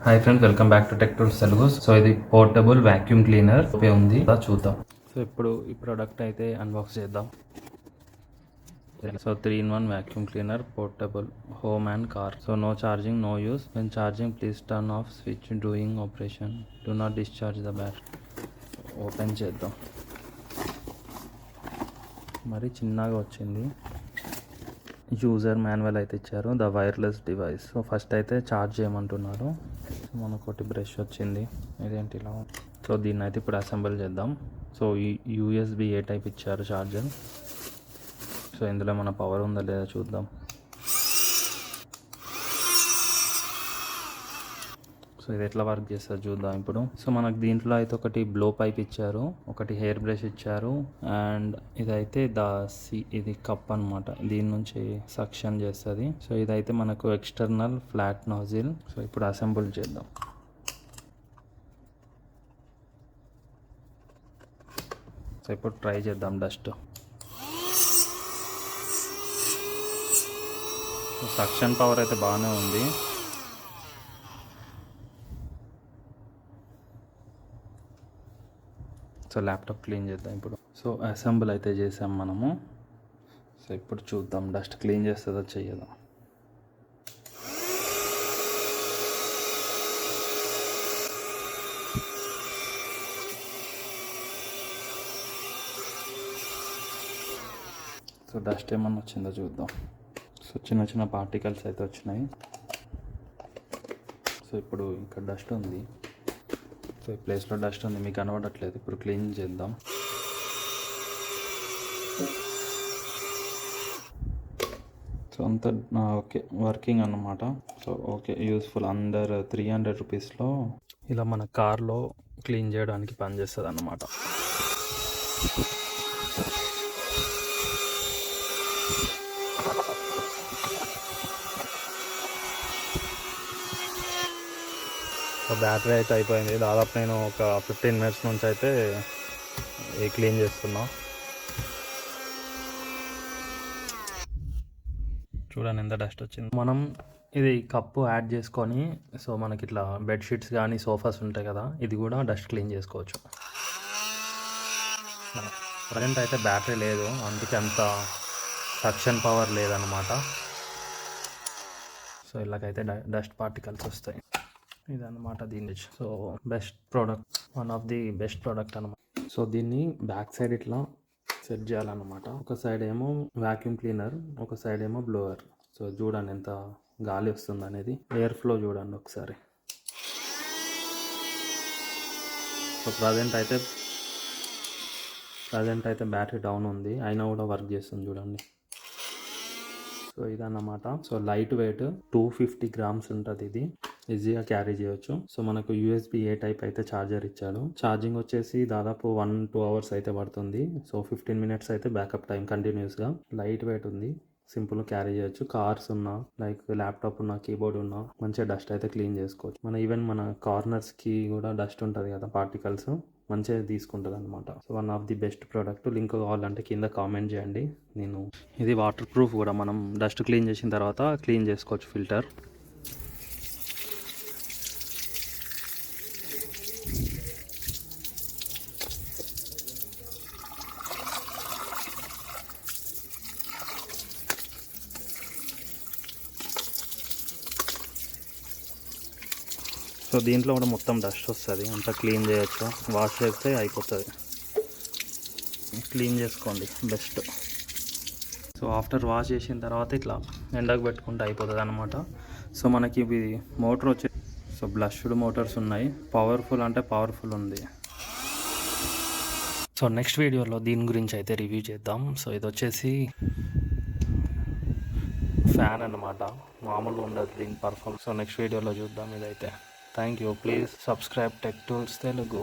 Hi friends, welcome back to tech tools Telugu. So ఇది portable vacuum cleaner ఉంది, చూద్దాం. So ఇప్పుడు ఈ ప్రోడక్ట్ అయితే అన్బాక్స్ చేద్దాం. So 3-in-1 vacuum cleaner, portable, home and car. So no charging, no use. When charging, please turn off switch during operation. Do not discharge the battery. Open చేద్దాం. మరి చిన్నగా వచ్చింది. యూజర్ మాన్యువల్ అయితే ఇచ్చారు. The wireless device. So first అయితే charge చేయమంటున్నారు. So మనకు ఒకటి బ్రష్ వచ్చింది. ఇదేంటి ఇలా. సో దీన్ని అయితే ఇప్పుడు అసెంబుల్ చేద్దాం. సో యూఎస్బి ఏ టైప్ ఇచ్చారు ఛార్జర్. సో ఇందులో మన పవర్ ఉందా లేదా చూద్దాం. సో ఇది ఎట్లా వర్క్ చేస్తారు చూద్దాం ఇప్పుడు. సో మనకు దీంట్లో అయితే ఒకటి బ్లో పైప్ ఇచ్చారు, ఒకటి హెయిర్ బ్రష్ ఇచ్చారు, అండ్ ఇదైతే ఇది కప్ అనమాట. దీని నుంచి సక్షన్ చేస్తుంది. సో ఇదైతే మనకు ఎక్స్టర్నల్ ఫ్లాట్ నాజిల్. సో ఇప్పుడు అసెంబుల్ చేద్దాం. సో ఇప్పుడు ట్రై చేద్దాం డస్ట్. సక్షన్ పవర్ అయితే బాగానే ఉంది. సో ల్యాప్టాప్ క్లీన్ చేద్దాం ఇప్పుడు. సో అసెంబుల్ అయితే చేసాం మనము. సో ఇప్పుడు చూద్దాం డస్ట్ క్లీన్ చేస్తుందో చెయ్యదా. సో డస్ట్ ఏమన్నా వచ్చిందో చూద్దాం. సో చిన్న చిన్న పార్టికల్స్ అయితే వచ్చినాయి. సో ఇప్పుడు ఇంకా డస్ట్ ఉంది. సో ఈ ప్లేస్లో డస్ట్ ఉంది, మీకు కనబడట్లేదు. ఇప్పుడు క్లీన్ చేద్దాం. సో అంత ఓకే, వర్కింగ్ అన్నమాట. So okay, useful. అండర్ 300 రూపీస్లో ఇలా మన కార్లో క్లీన్ చేయడానికి పనిచేస్తుంది అన్నమాట. బ్యాటరీ అయితే అయిపోయింది. దాదాపు నేను ఒక 15 minutes నుంచి అయితే క్లీన్ చేస్తున్నా. చూడండి ఎంత డస్ట్ వచ్చింది. మనం ఇది కప్పు యాడ్ చేసుకొని, సో మనకి ఇట్లా బెడ్షీట్స్ కానీ సోఫాస్ ఉంటాయి కదా, ఇది కూడా డస్ట్ క్లీన్ చేసుకోవచ్చు. ప్రజెంట్ అయితే బ్యాటరీ లేదు, అందుకే అంత సక్షన్ పవర్ లేదన్నమాట. సో ఇలాగైతే డస్ట్ పార్టికల్స్ వస్తాయి. ఇదన్నమాట దీని. So best product, one of the best product అనమాట. సో దీన్ని బ్యాక్ సైడ్ ఇట్లా సెట్ చేయాలన్నమాట. ఒక సైడ్ ఏమో వ్యాక్యూమ్ క్లీనర్, ఒక సైడ్ ఏమో బ్లోవర్. సో చూడండి ఎంత గాలి వస్తుంది అనేది. ఎయిర్ ఫ్లో చూడండి ఒకసారి. సో ప్రజెంట్ అయితే బ్యాటరీ డౌన్ ఉంది, అయినా కూడా వర్క్ చేస్తుంది చూడండి. సో ఇదన్నమాట. సో లైట్ వెయిట్ 250 grams ఉంటుంది. ఇది ఈజీగా క్యారీ చేయొచ్చు. సో మనకు యూఎస్బి ఏ టైప్ అయితే ఛార్జర్ ఇచ్చాడు. ఛార్జింగ్ వచ్చేసి దాదాపు 1-2 hours అయితే పడుతుంది. సో 15 minutes అయితే బ్యాకప్ టైం కంటిన్యూస్గా. లైట్ వెయిట్ ఉంది, సింపుల్గా క్యారీ చేయొచ్చు. కార్స్ ఉన్నా, లైక్ ల్యాప్టాప్ ఉన్నా, కీబోర్డ్ ఉన్నా మంచిగా డస్ట్ అయితే క్లీన్ చేసుకోవచ్చు. ఈవెన్ మన కార్నర్స్కి కూడా డస్ట్ ఉంటుంది కదా, పార్టికల్స్ మంచిగా తీసుకుంటుంది అనమాట. So one of the best product. Link కావాలంటే కింద కామెంట్ చేయండి. ఇది వాటర్ ప్రూఫ్ కూడా. మనం డస్ట్ క్లీన్ చేసిన తర్వాత క్లీన్ చేసుకోవచ్చు ఫిల్టర్. సో దీంట్లో కూడా మొత్తం డస్ట్ వస్తుంది, అంతా క్లీన్ చేయొచ్చు. వాష్ చేస్తే అయిపోతుంది. క్లీన్ చేసుకోండి బెస్ట్. సో ఆఫ్టర్ వాష్ చేసిన తర్వాత ఇట్లా ఎండకు పెట్టుకుంటే అయిపోతుంది అనమాట. సో మనకి ఇవి మోటార్ వచ్చి, సో బ్లష్డ్ మోటార్స్ ఉన్నాయి. పవర్ఫుల్ అంటే పవర్ఫుల్ ఉంది. సో నెక్స్ట్ వీడియోలో దీని గురించి అయితే రివ్యూ చేద్దాం. సో ఇది వచ్చేసి ఫ్యాన్ అన్నమాట, మామూలుగా ఉండదు దీని పర్ఫార్మెన్స్. సో నెక్స్ట్ వీడియోలో చూద్దాం ఇదైతే. Thank you. Please subscribe tech tools Telugu.